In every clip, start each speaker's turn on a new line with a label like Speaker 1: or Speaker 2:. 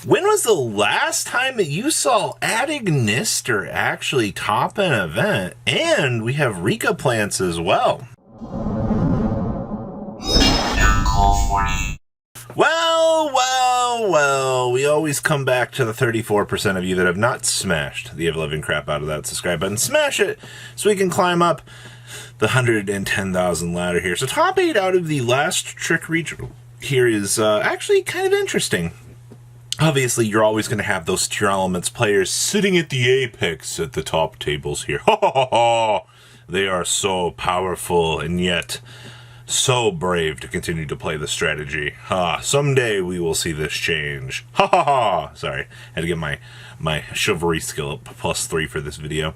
Speaker 1: When was the last time that you saw Adignister actually top an event? And we have Rika plants as well. Well, we always come back to the 34% of you that have not smashed the ever-living crap out of that subscribe button. Smash it so we can climb up the 110,000 ladder here. So top 8 out of the last trick regional here is actually kind of interesting. Obviously, you're always going to have those tier elements players sitting at the apex at the top tables here. Ha ha ha ha! They are so powerful and yet so brave to continue to play the strategy. Someday we will see this change. Ha ha ha! Sorry, had to get my chivalry skill up +3 for this video.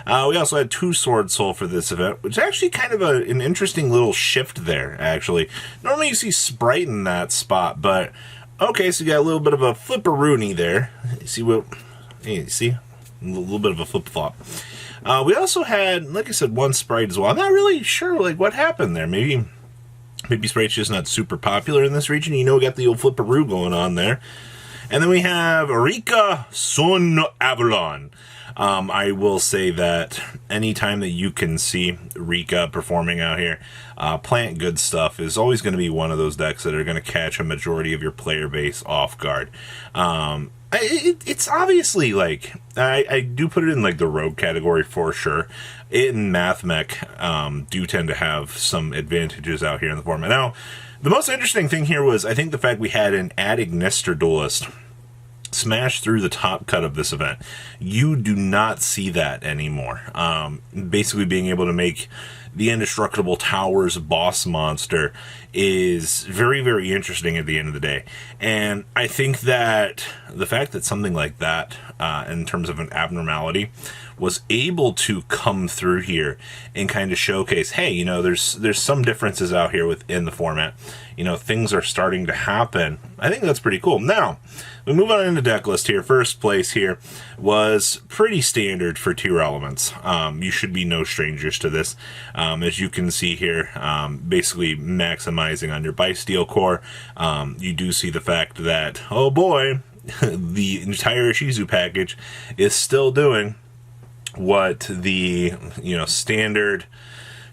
Speaker 1: We also had 2 Sword Soul for this event, which is actually kind of an interesting little shift there, actually. Normally you see Sprite in that spot, but okay, so you got a little bit of a flipperoonie there. You see what? Hey, you see? A little bit of a flip-flop. We also had, like I said, 1 Sprite as well. I'm not really sure, like, what happened there. Maybe Sprite's just not super popular in this region. You know, we got the old flipperoo going on there. And then we have Rika Sun Avalon. I will say that anytime that you can see Rika performing out here, Plant Good Stuff is always going to be one of those decks that are going to catch a majority of your player base off guard. It's obviously, like, I do put it in, like, the rogue category for sure. It and Mathmech do tend to have some advantages out here in the format. Now, the most interesting thing here was, I think, the fact we had an Adignister duelist smash through the top cut of this event. You do not see that anymore. Basically being able to make the Indestructible Towers boss monster is very, very interesting at the end of the day. And I think that the fact that something like that, in terms of an abnormality, was able to come through here and kind of showcase, hey, you know, there's some differences out here within the format. You know, things are starting to happen. I think that's pretty cool. Now, we move on into deck list here. First place here was pretty standard for tier elements. You should be no strangers to this. As you can see here, basically maximizing on your Bysteel core. You do see the fact that, oh boy, the entire Shizu package is still doing what the, you know, standard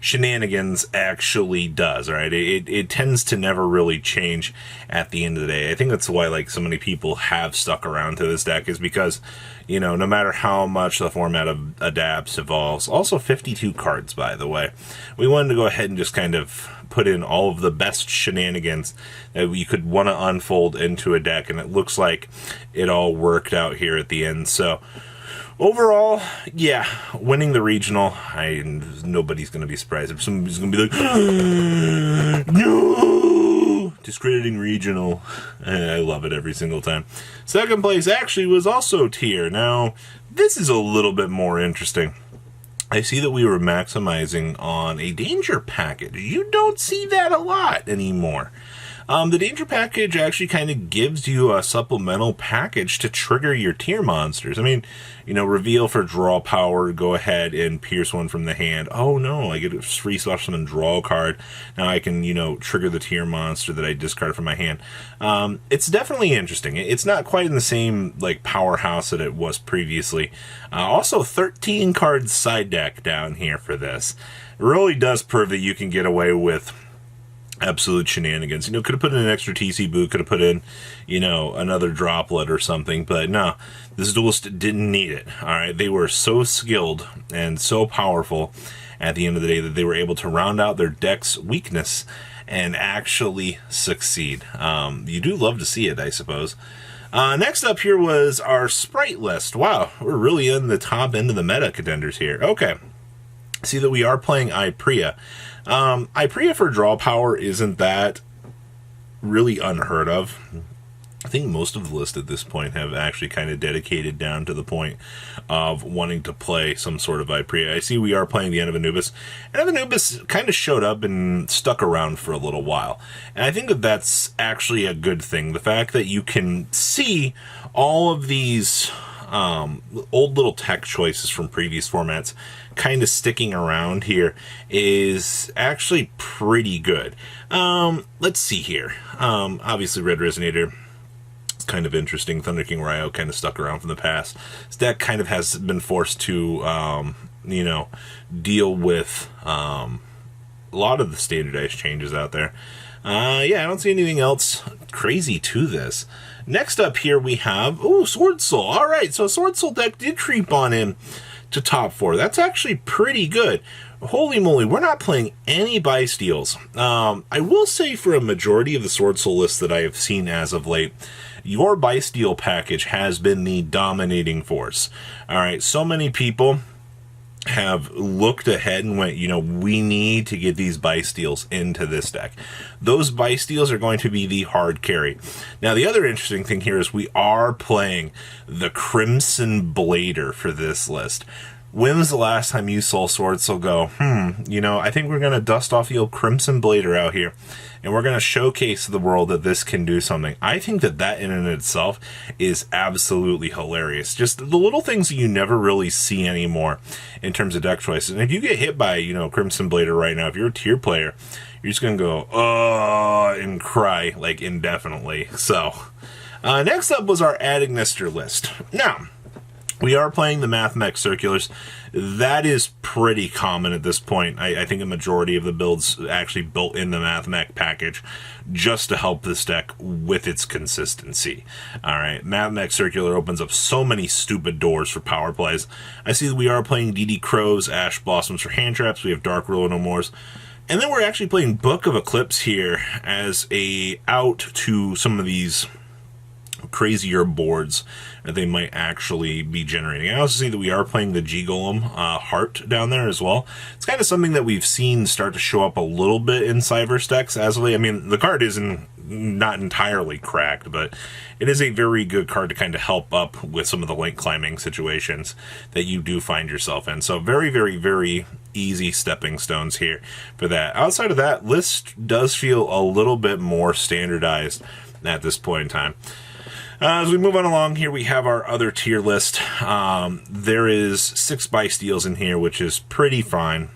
Speaker 1: shenanigans actually does, right? It tends to never really change at the end of the day. I think that's why, like, so many people have stuck around to this deck, is because, you know, no matter how much the format adapts, evolves. Also 52 cards, by the way. We wanted to go ahead and just kind of put in all of the best shenanigans that we could want to unfold into a deck, and it looks like it all worked out here at the end. So overall, yeah, winning the regional, nobody's going to be surprised. If somebody's going to be like, no, discrediting regional. I love it every single time. Second place actually was also tier. Now, this is a little bit more interesting. I see that we were maximizing on a danger package. You don't see that a lot anymore. The danger package actually kind of gives you a supplemental package to trigger your tier monsters. I mean, you know, reveal for draw power, go ahead and pierce one from the hand. Oh no, I get a free slash summon draw a card. Now I can, you know, trigger the tier monster that I discarded from my hand. It's definitely interesting. It's not quite in the same, like, powerhouse that it was previously. Also 13 cards side deck down here for this. It really does prove that you can get away with absolute shenanigans. You know, could have put in an extra TC boot, could have put in, you know, another droplet or something, but no, this duelist didn't need it. Alright, they were so skilled and so powerful at the end of the day that they were able to round out their deck's weakness and actually succeed. You do love to see it, I suppose. Next up here was our Sprite list. Wow, we're really in the top end of the meta contenders here. Okay, see that we are playing Iprea. Iprea for draw power isn't that really unheard of. I think most of the list at this point have actually kind of dedicated down to the point of wanting to play some sort of Iprea. I see we are playing the End of Anubis, and Anubis kind of showed up and stuck around for a little while. And I think that that's actually a good thing. The fact that you can see all of these old little tech choices from previous formats kind of sticking around here is actually pretty good. Let's see here. Obviously Red Resonator It's kind of interesting. Thunder King Ryo kind of stuck around from the past. This deck kind of has been forced to, deal with a lot of the standardized changes out there. Yeah, I don't see anything else crazy to this. Next up here we have, Sword Soul. All right, so Sword Soul deck did creep on in to top 4. That's actually pretty good. Holy moly, we're not playing any buy steals. I will say for a majority of the Sword Soul lists that I have seen as of late, your buy steal package has been the dominating force. All right, so many people have looked ahead and went, we need to get these buy steals into this deck. Those buy steals are going to be the hard carry. Now, the other interesting thing here is we are playing the Crimson Blader for this list. When was the last time you saw Sword Soul go, I think we're going to dust off the old Crimson Blader out here, and we're going to showcase to the world that this can do something. I think that in and of itself is absolutely hilarious. Just the little things that you never really see anymore in terms of deck choices. And if you get hit by, Crimson Blader right now, if you're a tier player, you're just going to go, and cry, like, indefinitely. So, next up was our Adagnister list. Now, we are playing the MathMech Circulars. That is pretty common at this point. I think a majority of the builds actually built in the MathMech package just to help this deck with its consistency. All right, MathMech Circular opens up so many stupid doors for power plays. I see that we are playing DD Crows, Ash Blossoms for hand traps. We have Dark Ruler No Mores. And then we're actually playing Book of Eclipse here as a out to some of these crazier boards that they might actually be generating. I also see that we are playing the G-Golem Heart down there as well. It's kind of something that we've seen start to show up a little bit in Cyberse decks as of late. I mean, the card isn't not entirely cracked, but it is a very good card to kind of help up with some of the link climbing situations that you do find yourself in. So very, very, very easy stepping stones here for that. Outside of that, list does feel a little bit more standardized at this point in time. As we move on along here, we have our other tier list. There is 6 buy steals in here, which is pretty fine.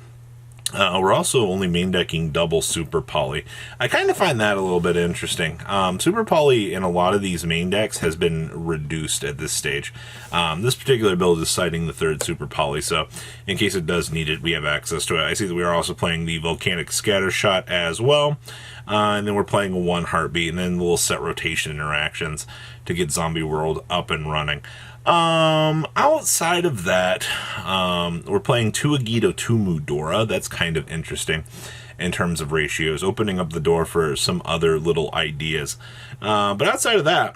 Speaker 1: We're also only main decking double Super Poly. I kind of find that a little bit interesting. Super Poly in a lot of these main decks has been reduced at this stage. This particular build is citing the 3rd Super Poly, so in case it does need it, we have access to it. I see that we are also playing the Volcanic Scatter Shot as well. And then we're playing a 1 Heartbeat, and then little set rotation interactions to get Zombie World up and running. Outside of that, we're playing 2 Agito, 2 Mudora. That's kind of interesting in terms of ratios, opening up the door for some other little ideas. But outside of that,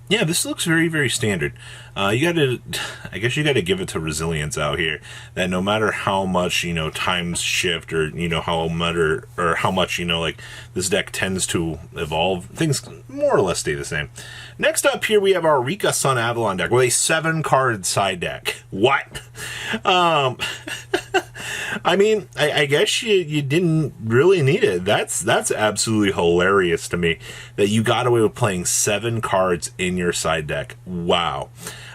Speaker 1: yeah, this looks very, very standard. I guess you gotta give it to Resilience out here, that no matter how much, times shift or, how much, like this deck tends to evolve, things more or less stay the same. Next up here, we have our Rika Sun Avalon deck with a 7-card side deck. What? I mean, I guess you didn't really need it. That's absolutely hilarious to me that you got away with playing 7 cards in your side deck. Wow.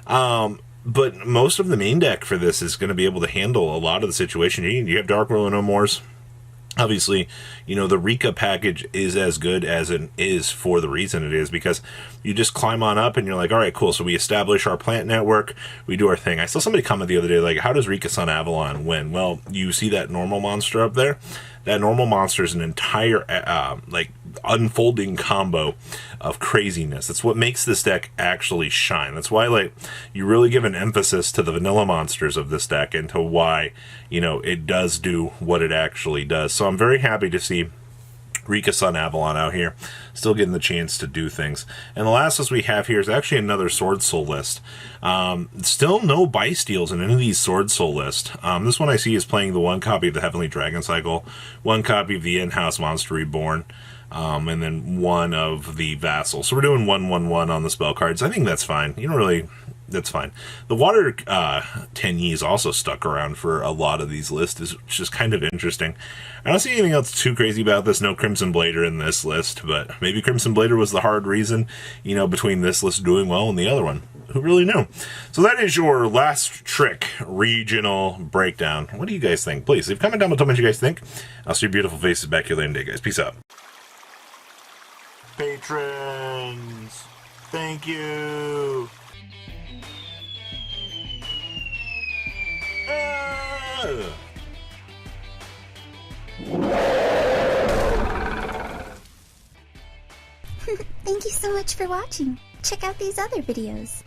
Speaker 1: But most of the main deck for this is going to be able to handle a lot of the situation. You have Dark Ruler No Mores. Obviously, the Rika package is as good as it is for the reason it is, because you just climb on up and you're like, all right, cool. So we establish our plant network. We do our thing. I saw somebody comment the other day, like, how does Rika Sun Avalon win? Well, you see that normal monster up there? That normal monster is an entire, unfolding combo of craziness. That's what makes this deck actually shine. That's why, you really give an emphasis to the vanilla monsters of this deck and to why, it does do what it actually does. So I'm very happy to see Rika Sun Avalon out here, still getting the chance to do things. And the last list we have here is actually another Sword Soul list. Still no buy steals in any of these Sword Soul lists. This one I see is playing the 1 copy of the Heavenly Dragon Cycle, 1 copy of the In-House Monster Reborn, and then 1 of the Vassal. So we're doing 1/1/1 on the spell cards. I think that's fine. That's fine. The Water Tenyi is also stuck around for a lot of these lists, which is kind of interesting. I don't see anything else too crazy about this. No Crimson Blader in this list, but maybe Crimson Blader was the hard reason, between this list doing well and the other one. Who really knew? So that is your last trick regional breakdown. What do you guys think? Please leave a comment down below. Tell me what you guys think. I'll see your beautiful faces back here later today, guys. Peace out. Patrons. Thank you.
Speaker 2: Thank you so much for watching. Check out these other videos.